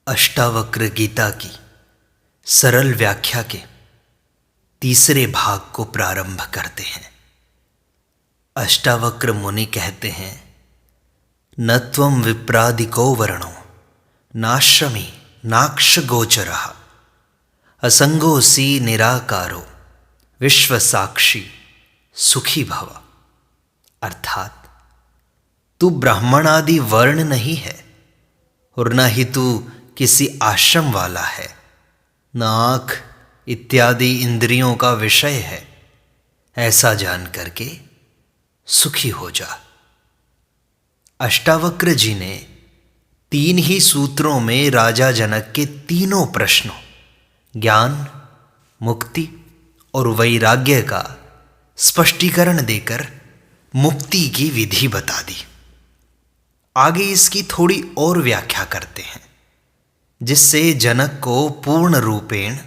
अष्टावक्र गीता की सरल व्याख्या के तीसरे भाग को प्रारंभ करते हैं। अष्टावक्र मुनि कहते हैं, न त्वं विप्रादिको वर्णो नाश्रमी नाक्ष गोचरः असंगोसी निराकारो विश्वसाक्षी सुखी भव। अर्थात तू ब्राह्मण आदि वर्ण नहीं है और न ही तू किसी आश्रम वाला है, न आँख इत्यादि इंद्रियों का विषय है। ऐसा जान करके सुखी हो जा। अष्टावक्र जी ने 3 ही सूत्रों में राजा जनक के तीनों प्रश्नों ज्ञान, मुक्ति और वैराग्य का स्पष्टीकरण देकर मुक्ति की विधि बता दी। आगे इसकी थोड़ी और व्याख्या करते हैं, जिससे जनक को पूर्ण रूपेण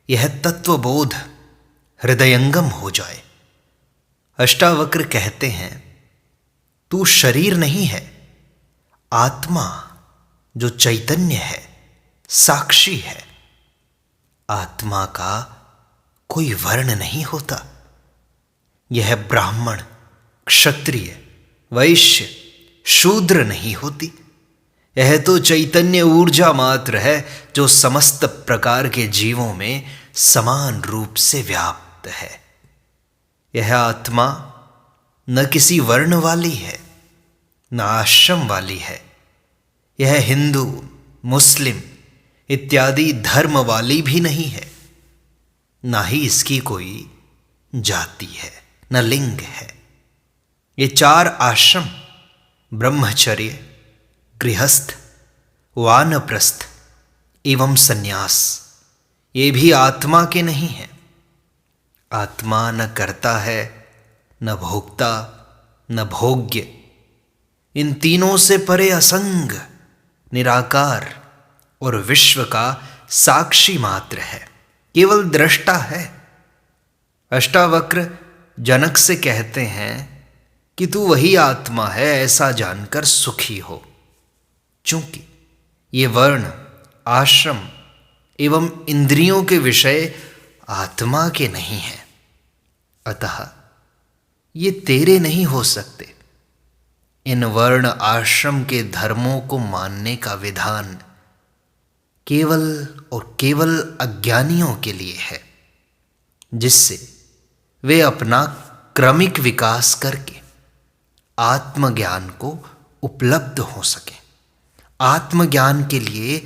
यह तत्वबोध हृदयंगम हो जाए। अष्टावक्र कहते हैं, तू शरीर नहीं है, आत्मा जो चैतन्य है, साक्षी है। आत्मा का कोई वर्ण नहीं होता। यह ब्राह्मण, क्षत्रिय, वैश्य, शूद्र नहीं होती। यह तो चैतन्य ऊर्जा मात्र है जो समस्त प्रकार के जीवों में समान रूप से व्याप्त है। यह आत्मा न किसी वर्ण वाली है, न आश्रम वाली है। यह हिंदू, मुस्लिम इत्यादि धर्म वाली भी नहीं है, न ही इसकी कोई जाति है, न लिंग है। ये 4 आश्रम ब्रह्मचर्य, गृहस्थ, वानप्रस्थ एवं सन्यास, ये भी आत्मा के नहीं हैं। आत्मा न करता है, न भोक्ता, न भोग्य। इन तीनों से परे असंग, निराकार और विश्व का साक्षी मात्र है, केवल दृष्टा है। अष्टावक्र जनक से कहते हैं कि तू वही आत्मा है, ऐसा जानकर सुखी हो। चूंकि ये वर्ण, आश्रम एवं इंद्रियों के विषय आत्मा के नहीं हैं, अतः ये तेरे नहीं हो सकते। इन वर्ण आश्रम के धर्मों को मानने का विधान केवल और केवल अज्ञानियों के लिए है, जिससे वे अपना क्रमिक विकास करके आत्मज्ञान को उपलब्ध हो सके। आत्मज्ञान के लिए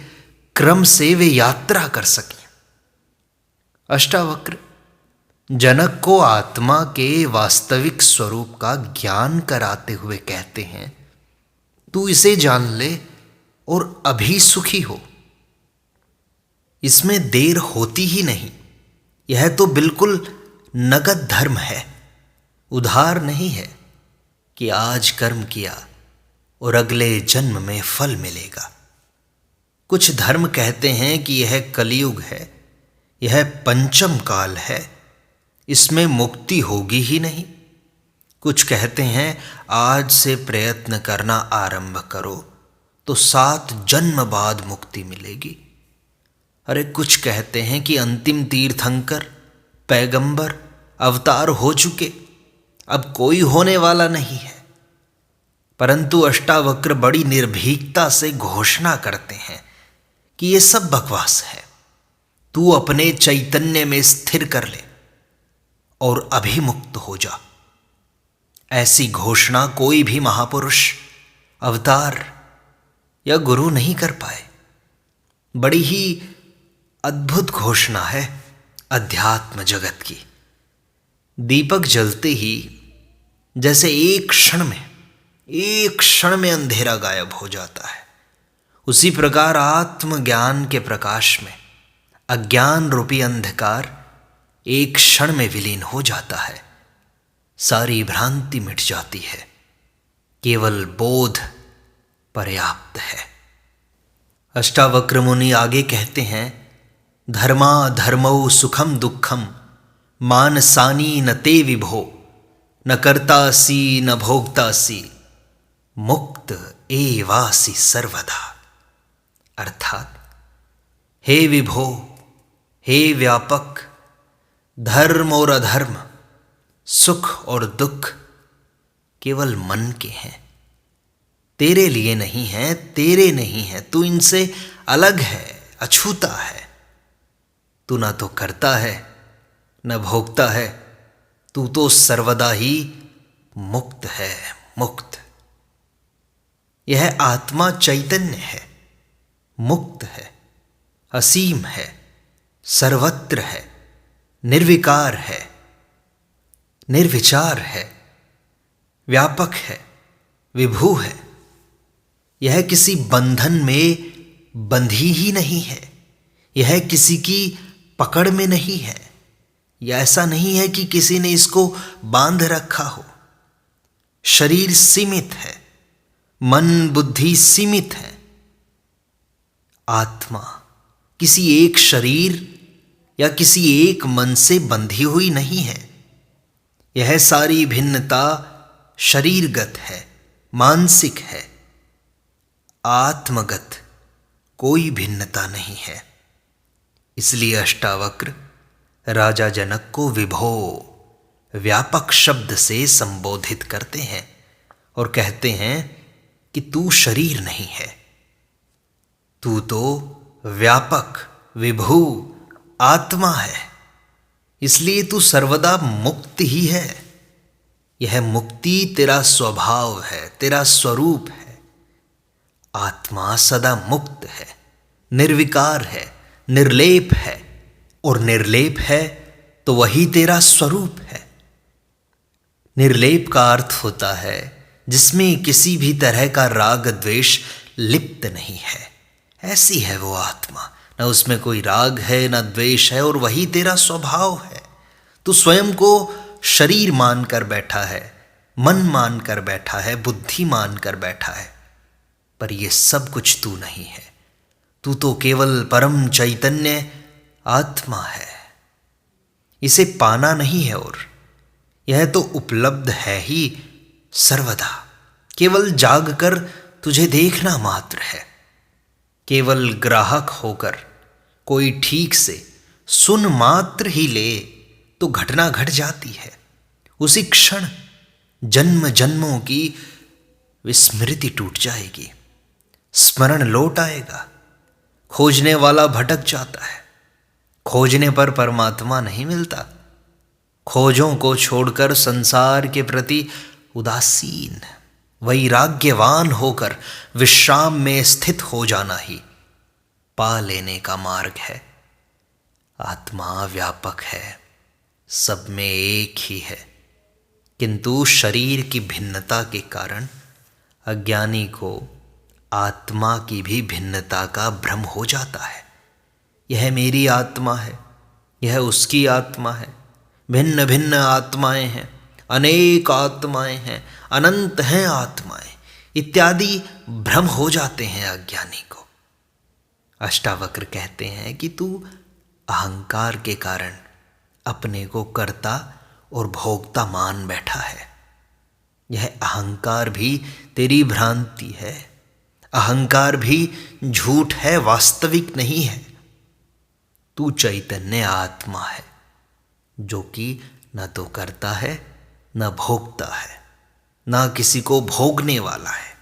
क्रम से वे यात्रा कर सकें। अष्टावक्र जनक को आत्मा के वास्तविक स्वरूप का ज्ञान कराते हुए कहते हैं, तू इसे जान ले और अभी सुखी हो। इसमें देर होती ही नहीं। यह तो बिल्कुल नगद धर्म है, उधार नहीं है कि आज कर्म किया और अगले जन्म में फल मिलेगा। कुछ धर्म कहते हैं कि यह कलयुग है, यह पंचम काल है, इसमें मुक्ति होगी ही नहीं। कुछ कहते हैं आज से प्रयत्न करना आरंभ करो तो 7 जन्म बाद मुक्ति मिलेगी। अरे कुछ कहते हैं कि अंतिम तीर्थंकर, पैगंबर, अवतार हो चुके, अब कोई होने वाला नहीं है। परंतु अष्टावक्र बड़ी निर्भीकता से घोषणा करते हैं कि ये सब बकवास है। तू अपने चैतन्य में स्थिर कर ले और अभिमुक्त हो जा। ऐसी घोषणा कोई भी महापुरुष, अवतार या गुरु नहीं कर पाए। बड़ी ही अद्भुत घोषणा है अध्यात्म जगत की। दीपक जलते ही जैसे एक क्षण में अंधेरा गायब हो जाता है, उसी प्रकार आत्मज्ञान के प्रकाश में अज्ञान रूपी अंधकार एक क्षण में विलीन हो जाता है। सारी भ्रांति मिट जाती है, केवल बोध पर्याप्त है। अष्टावक्र मुनि आगे कहते हैं, धर्मा धर्मौ सुखम दुखम मानसानी न ते विभो न कर्तासी न भोक्तासी मुक्त एवासी सर्वदा। अर्थात हे विभो, हे व्यापक, धर्म और अधर्म, सुख और दुख केवल मन के हैं, तेरे लिए नहीं है, तेरे नहीं है। तू इनसे अलग है, अछूता है। तू ना तो करता है न भोगता है, तू तो सर्वदा ही मुक्त है, मुक्त। यह आत्मा चैतन्य है, मुक्त है, असीम है, सर्वत्र है, निर्विकार है, निर्विचार है, व्यापक है, विभू है। यह किसी बंधन में बंधी ही नहीं है, यह किसी की पकड़ में नहीं है। यह ऐसा नहीं है कि किसी ने इसको बांध रखा हो। शरीर सीमित है, मन बुद्धि सीमित है। आत्मा किसी एक शरीर या किसी एक मन से बंधी हुई नहीं है। यह सारी भिन्नता शरीरगत है, मानसिक है, आत्मगत कोई भिन्नता नहीं है। इसलिए अष्टावक्र राजा जनक को विभो, व्यापक शब्द से संबोधित करते हैं और कहते हैं कि तू शरीर नहीं है, तू तो व्यापक विभू आत्मा है। इसलिए तू सर्वदा मुक्त ही है। यह मुक्ति तेरा स्वभाव है, तेरा स्वरूप है। आत्मा सदा मुक्त है, निर्विकार है, निर्लेप है, और निर्लेप है तो वही तेरा स्वरूप है। निर्लेप का अर्थ होता है जिसमें किसी भी तरह का राग द्वेष लिप्त नहीं है। ऐसी है वो आत्मा, न उसमें कोई राग है न द्वेष है, और वही तेरा स्वभाव है। तू स्वयं को शरीर मानकर बैठा है, मन मानकर बैठा है, बुद्धि मानकर बैठा है, पर ये सब कुछ तू नहीं है। तू तो केवल परम चैतन्य आत्मा है। इसे पाना नहीं है, और यह तो उपलब्ध है ही सर्वदा। केवल जागकर तुझे देखना मात्र है। केवल ग्राहक होकर कोई ठीक से सुन मात्र ही ले तो घटना घट जाती है। उसी क्षण जन्म जन्मों की विस्मृति टूट जाएगी, स्मरण लौट आएगा। खोजने वाला भटक जाता है, खोजने पर परमात्मा नहीं मिलता। खोजों को छोड़कर संसार के प्रति उदासीन, वैराग्यवान होकर विश्राम में स्थित हो जाना ही पा लेने का मार्ग है। आत्मा व्यापक है, सब में एक ही है, किंतु शरीर की भिन्नता के कारण अज्ञानी को आत्मा की भी भिन्नता का भ्रम हो जाता है। यह मेरी आत्मा है, यह उसकी आत्मा है, भिन्न भिन्न आत्माएं हैं, अनेक आत्माएं हैं, अनंत हैं आत्माएं, इत्यादि भ्रम हो जाते हैं अज्ञानी को। अष्टावक्र कहते हैं कि तू अहंकार के कारण अपने को कर्ता और भोक्ता मान बैठा है। यह अहंकार भी तेरी भ्रांति है, अहंकार भी झूठ है, वास्तविक नहीं है। तू चैतन्य आत्मा है जो कि न तो करता है न भोगता है, न किसी को भोगने वाला है।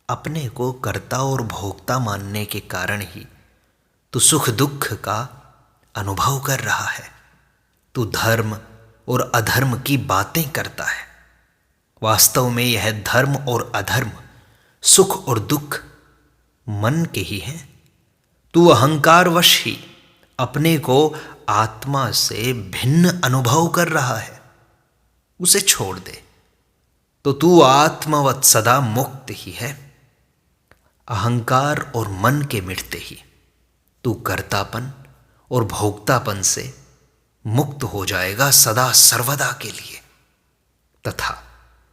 अपने को कर्ता और भोक्ता मानने के कारण ही तू सुख दुख का अनुभव कर रहा है। तू धर्म और अधर्म की बातें करता है। वास्तव में यह धर्म और अधर्म, सुख और दुख मन के ही हैं। तू अहंकारवश ही अपने को आत्मा से भिन्न अनुभव कर रहा है। उसे छोड़ दे तो तू आत्मवत सदा मुक्त ही है। अहंकार और मन के मिटते ही तू कर्तापन और भोक्तापन से मुक्त हो जाएगा सदा सर्वदा के लिए, तथा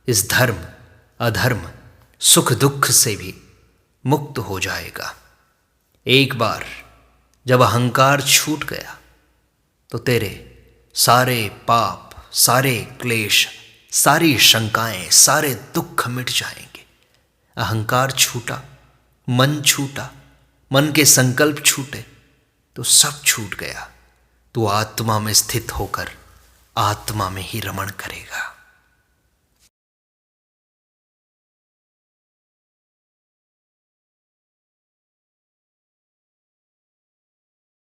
इस धर्म अधर्म सुख दुख से भी मुक्त हो जाएगा। एक बार जब अहंकार छूट गया तो तेरे सारे पाप, सारे क्लेश, सारी शंकाएं, सारे दुख मिट जाएंगे। अहंकार छूटा, मन छूटा, मन के संकल्प छूटे, तो सब छूट गया। तू आत्मा में स्थित होकर आत्मा में ही रमण करेगा।